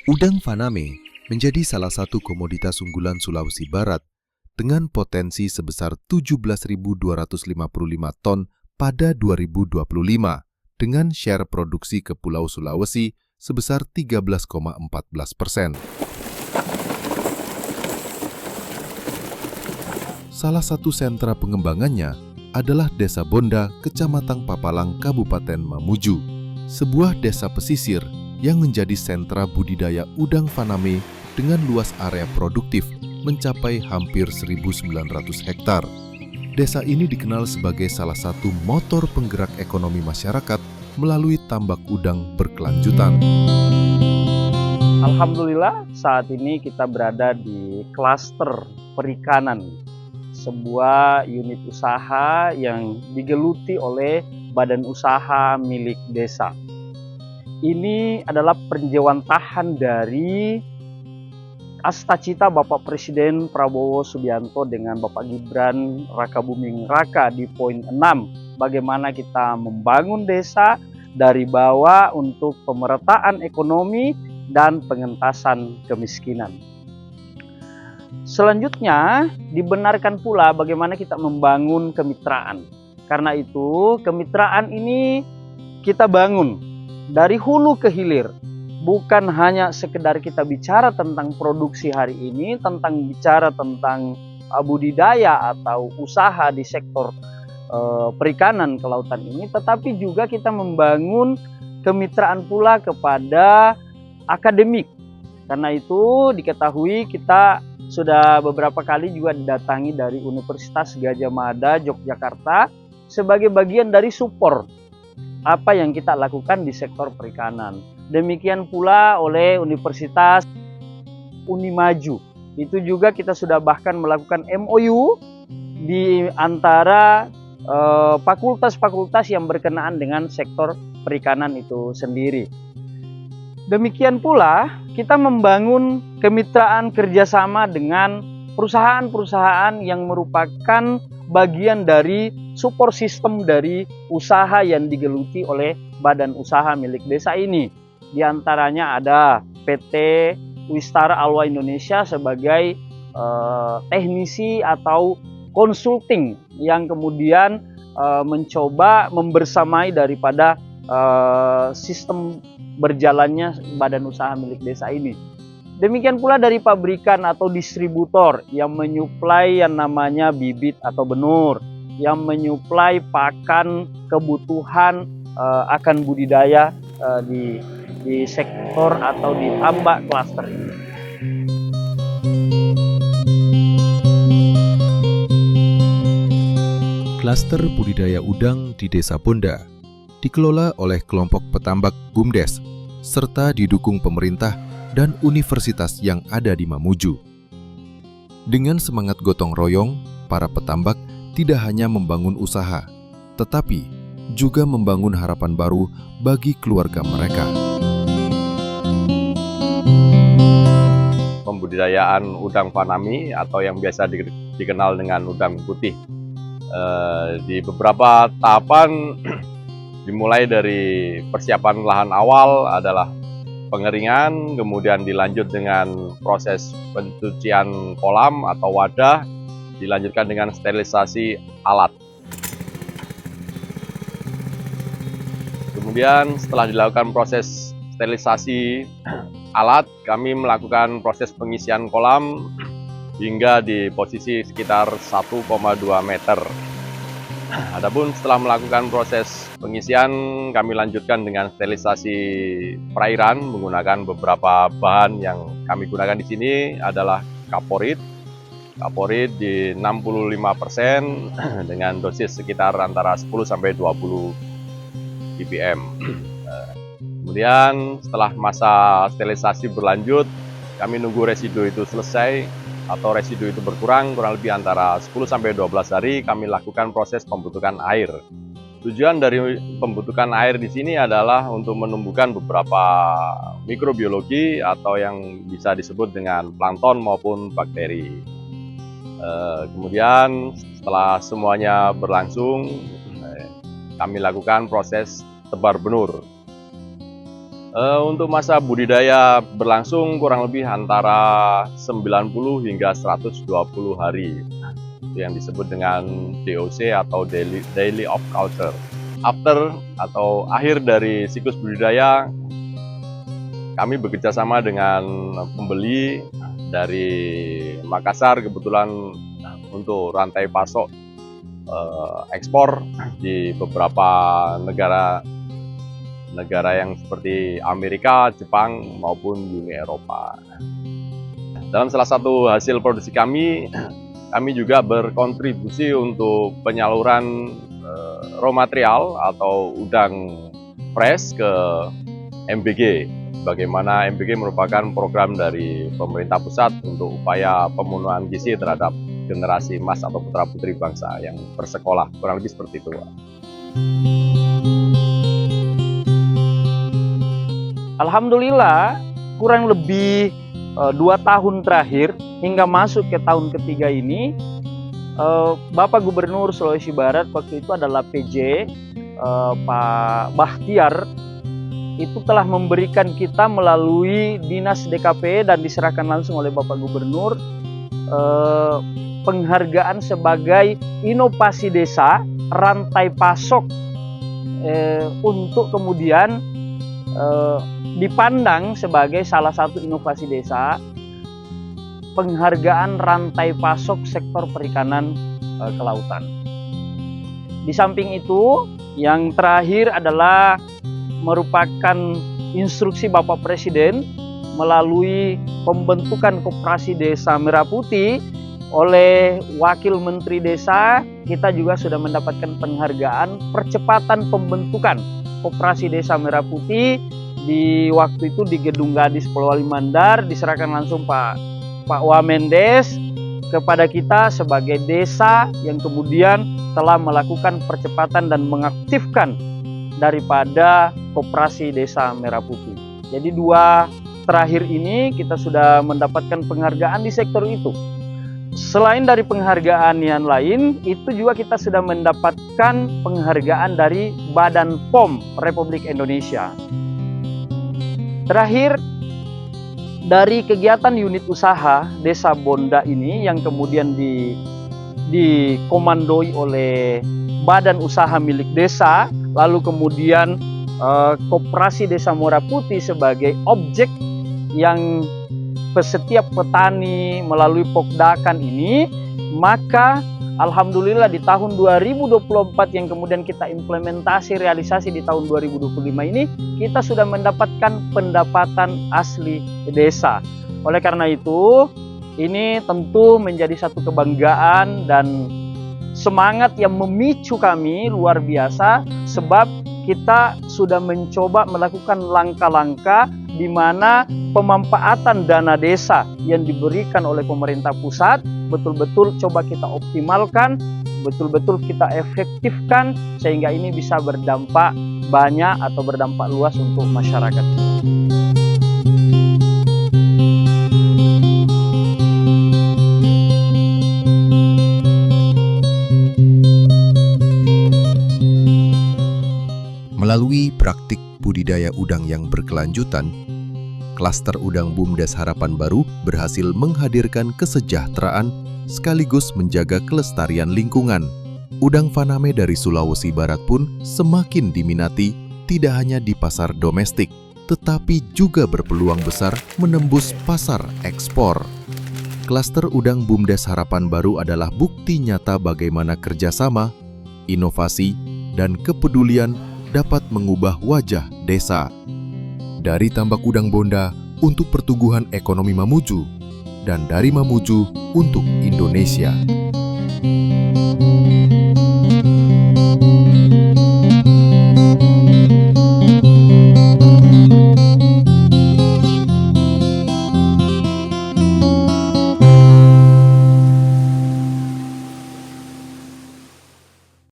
Udang faname menjadi salah satu komoditas unggulan Sulawesi Barat dengan potensi sebesar 17.255 ton pada 2025 dengan share produksi ke Pulau Sulawesi sebesar 13,14%. Salah satu sentra pengembangannya adalah Desa Bonda, Kecamatan Papalang, Kabupaten Mamuju, sebuah desa pesisir yang menjadi sentra budidaya udang faname dengan luas area produktif mencapai hampir 1.900 hektar. Desa ini dikenal sebagai salah satu motor penggerak ekonomi masyarakat melalui tambak udang berkelanjutan. Alhamdulillah saat ini kita berada di klaster perikanan, sebuah unit usaha yang digeluti oleh badan usaha milik desa. Ini adalah penjewantahan dari cita Bapak Presiden Prabowo Subianto dengan Bapak Gibran Rakabuming Raka di poin 6. Bagaimana kita membangun desa dari bawah untuk pemerataan ekonomi dan pengentasan kemiskinan. Selanjutnya, dibenarkan pula bagaimana kita membangun kemitraan. Karena itu, kemitraan ini kita bangun dari hulu ke hilir. Bukan hanya sekedar kita bicara tentang produksi hari ini, tentang bicara tentang budidaya atau usaha di sektor perikanan kelautan ini, tetapi juga kita membangun kemitraan pula kepada akademik. Karena itu diketahui kita sudah beberapa kali juga didatangi dari Universitas Gadjah Mada Yogyakarta sebagai bagian dari support apa yang kita lakukan di sektor perikanan. Demikian pula oleh Universitas Unimaju. Itu juga kita sudah bahkan melakukan MOU di antara fakultas-fakultas yang berkenaan dengan sektor perikanan itu sendiri. Demikian pula kita membangun kemitraan kerjasama dengan perusahaan-perusahaan yang merupakan bagian dari support system dari usaha yang digeluti oleh badan usaha milik desa ini. Di antaranya ada PT Wistara Alwa Indonesia sebagai teknisi atau consulting yang kemudian mencoba membersamai daripada sistem berjalannya badan usaha milik desa ini. Demikian pula dari pabrikan atau distributor yang menyuplai yang namanya bibit atau benur, yang menyuplai pakan kebutuhan akan budidaya di sektor atau di tambak klaster ini. Klaster budidaya udang di Desa Bonda dikelola oleh kelompok petambak BUMDes serta didukung pemerintah dan universitas yang ada di Mamuju. Dengan semangat gotong royong, para petambak tidak hanya membangun usaha, tetapi juga membangun harapan baru bagi keluarga mereka. Pembudidayaan udang faname atau yang biasa dikenal dengan udang putih. Di beberapa tahapan dimulai dari persiapan lahan awal adalah pengeringan, kemudian dilanjut dengan proses pencucian kolam atau wadah, dilanjutkan dengan sterilisasi alat. Kemudian setelah dilakukan proses sterilisasi alat, kami melakukan proses pengisian kolam hingga di posisi sekitar 1,2 meter. Adapun setelah melakukan proses pengisian, kami lanjutkan dengan sterilisasi perairan menggunakan beberapa bahan yang kami gunakan di sini adalah kaporit. Kaporit di 65% dengan dosis sekitar antara 10 sampai 20 ppm. Kemudian setelah masa sterilisasi berlanjut, kami nunggu residu itu selesai atau residu itu berkurang kurang lebih antara 10 sampai 12 hari, kami lakukan proses pembentukan air. Tujuan dari pembentukan air di sini adalah untuk menumbuhkan beberapa mikrobiologi atau yang bisa disebut dengan plankton maupun bakteri. Kemudian setelah semuanya berlangsung, kami lakukan proses tebar benur. Untuk masa budidaya berlangsung kurang lebih antara 90 hingga 120 hari. Itu yang disebut dengan DOC atau Daily of Culture. After atau akhir dari siklus budidaya, kami bekerja sama dengan pembeli dari Makassar kebetulan untuk rantai pasok ekspor di beberapa negara yang seperti Amerika, Jepang maupun Uni Eropa. Dalam salah satu hasil produksi kami juga berkontribusi untuk penyaluran raw material atau udang fresh ke MBG. Bagaimana MBG merupakan program dari pemerintah pusat untuk upaya pemenuhan gizi terhadap generasi emas atau putra-putri bangsa yang bersekolah, kurang lebih seperti itu. Alhamdulillah, kurang lebih 2 tahun terakhir hingga masuk ke tahun ketiga ini, Bapak Gubernur Sulawesi Barat waktu itu adalah PJ Pak Bahtiar itu telah memberikan kita melalui Dinas DKP dan diserahkan langsung oleh Bapak Gubernur penghargaan sebagai inovasi desa rantai pasok untuk kemudian dipandang sebagai salah satu inovasi desa, penghargaan rantai pasok sektor perikanan kelautan. Di samping itu, yang terakhir adalah merupakan instruksi Bapak Presiden melalui pembentukan Koperasi Desa Merah Putih oleh Wakil Menteri Desa. Kita juga sudah mendapatkan penghargaan percepatan pembentukan Koperasi Desa Merah Putih di waktu itu di Gedung Gadis Polewali Mandar, diserahkan langsung Pak Wamendes kepada kita sebagai desa yang kemudian telah melakukan percepatan dan mengaktifkan daripada Koperasi Desa Merah Putih. Jadi 2 terakhir ini kita sudah mendapatkan penghargaan di sektor itu. Selain dari penghargaan yang lain, itu juga kita sudah mendapatkan penghargaan dari Badan POM Republik Indonesia. Terakhir, dari kegiatan unit usaha Desa Bonda ini yang kemudian dikomandoi oleh badan usaha milik desa, lalu kemudian Koperasi Desa Merah Putih sebagai objek yang setiap petani melalui Pokdakan ini, maka alhamdulillah di tahun 2024 yang kemudian kita implementasi realisasi di tahun 2025 ini, kita sudah mendapatkan pendapatan asli desa. Oleh karena itu, ini tentu menjadi satu kebanggaan dan semangat yang memicu kami luar biasa, sebab kita sudah mencoba melakukan langkah-langkah di mana pemanfaatan dana desa yang diberikan oleh pemerintah pusat betul-betul coba kita optimalkan, betul-betul kita efektifkan sehingga ini bisa berdampak banyak atau berdampak luas untuk masyarakat. Melalui praktik budidaya udang yang berkelanjutan, Klaster Udang BUMDes Harapan Baru berhasil menghadirkan kesejahteraan sekaligus menjaga kelestarian lingkungan. Udang faname dari Sulawesi Barat pun semakin diminati tidak hanya di pasar domestik, tetapi juga berpeluang besar menembus pasar ekspor. Klaster Udang BUMDes Harapan Baru adalah bukti nyata bagaimana kerjasama, inovasi, dan kepedulian dapat mengubah wajah desa. Dari tambak udang Bonda untuk pertumbuhan ekonomi Mamuju, dan dari Mamuju untuk Indonesia.